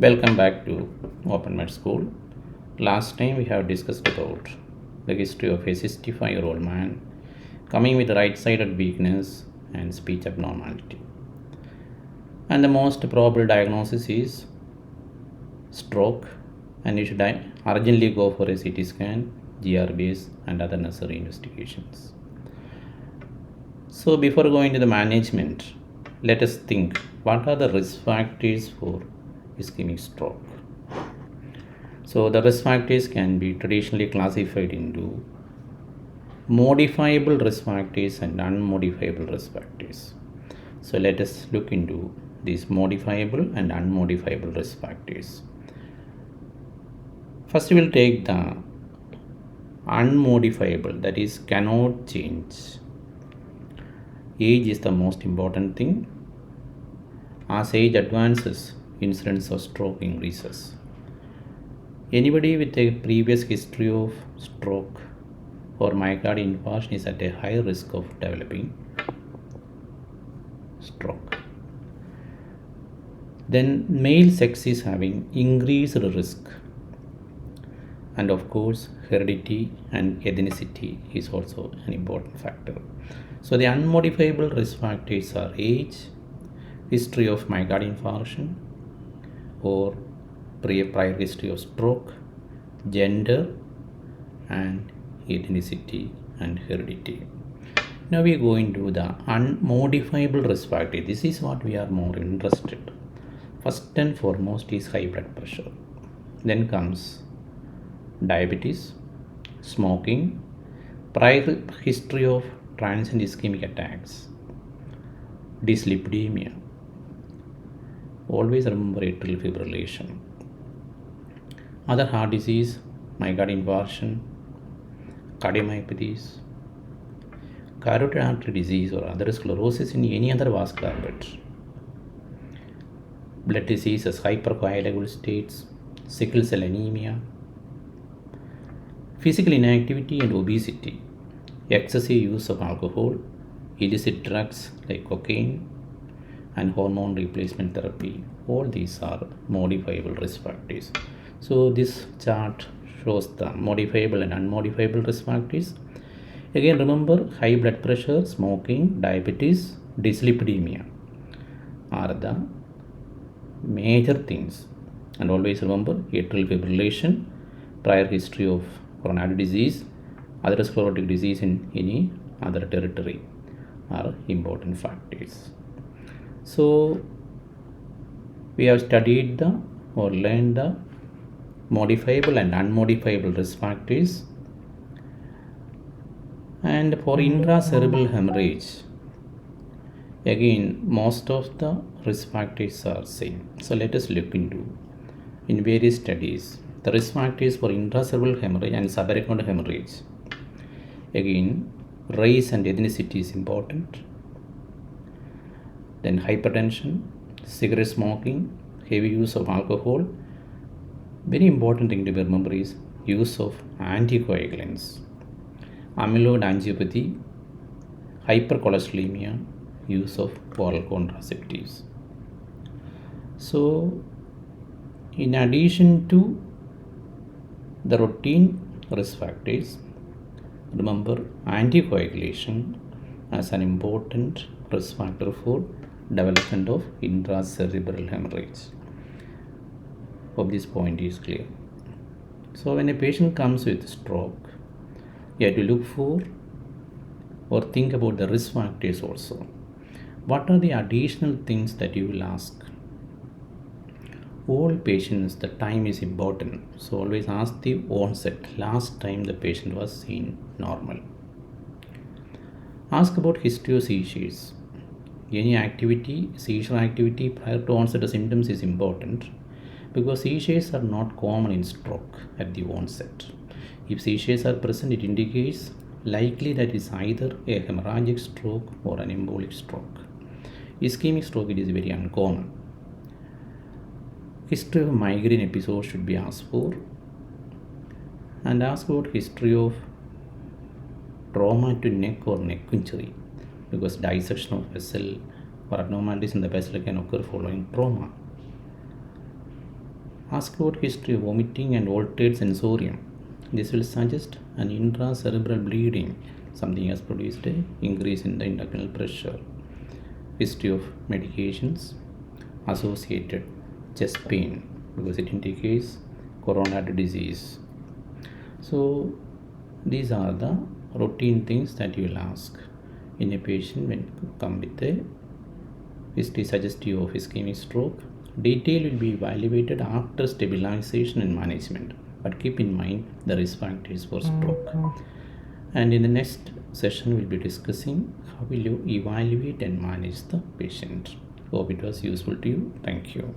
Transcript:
Welcome back to Open Med School. Last time we have discussed about the history of a 65-year-old man coming with right-sided weakness and speech abnormality. And the most probable diagnosis is stroke, and you should urgently go for a CT scan, GRBs, and other necessary investigations. So before going to the management, let us think what are the risk factors for ischemic stroke. So the risk factors can be traditionally classified into modifiable risk factors and unmodifiable risk factors. So let us look into these modifiable and unmodifiable risk factors. First we will take the unmodifiable, that is cannot change. Age is the most important thing. As age advances, incidence of stroke increases. Anybody with a previous history of stroke or myocardial infarction is at a higher risk of developing stroke. Then male sex is having increased risk, and of course heredity and ethnicity is also an important factor. So the unmodifiable risk factors are age, history of myocardial infarction or prior history of stroke, gender, and ethnicity and heredity. Now we go into the unmodifiable risk factor. This is what we are more interested. First and foremost is high blood pressure. Then comes diabetes, smoking, prior history of transient ischemic attacks, dyslipidemia. Always remember atrial fibrillation. Other heart disease, myocardial infarction, cardiomyopathies, carotid artery disease or other sclerosis in any other vascular bed, blood diseases, hypercoagulable states, sickle cell anemia, physical inactivity and obesity, excessive use of alcohol, illicit drugs like cocaine, and hormone replacement therapy. All these are modifiable risk factors. So this chart shows the modifiable and unmodifiable risk factors. Again, remember high blood pressure, smoking, diabetes, dyslipidemia are the major things. And always remember atrial fibrillation, prior history of coronary disease, atherosclerotic disease in any other territory are important factors. So we have studied or learned the modifiable and unmodifiable risk factors. And for intracerebral hemorrhage, again most of the risk factors are same. So let us look into in various studies the risk factors for intracerebral hemorrhage and subarachnoid hemorrhage. Again, race and ethnicity is important. Then hypertension, cigarette smoking, heavy use of alcohol. Very important thing to remember is use of anticoagulants, amyloid angiopathy, hypercholesterolemia, use of oral contraceptives. So in addition to the routine risk factors, remember anticoagulation as an important risk factor for development of intracerebral hemorrhage. Hope this point is clear. So when a patient comes with stroke, you have to look for or think about the risk factors also. What are the additional things that you will ask? All patients, the time is important. So always ask the onset, last time the patient was seen normal. Ask about history of seizures. Any activity, seizure activity prior to onset of symptoms is important because seizures are not common in stroke at the onset. If seizures are present, it indicates likely that it is either a hemorrhagic stroke or an embolic stroke. Ischemic stroke, it is very uncommon. History of migraine episode should be asked for, and ask about history of trauma to neck or neck injury because dissection of vessel or abnormalities in the vessel can occur following trauma. Ask about history of vomiting and altered sensorium. This will suggest an intracerebral bleeding. Something has produced an increase in the intracranial pressure. History of medications associated chest pain because it indicates coronary disease. So these are the routine things that you will ask in a patient when you come with a history suggestive of ischemic stroke. Detail will be evaluated after stabilization and management, but keep in mind the risk factors for stroke. And in the next session, we'll be discussing how will you evaluate and manage the patient. Hope it was useful to you. Thank you.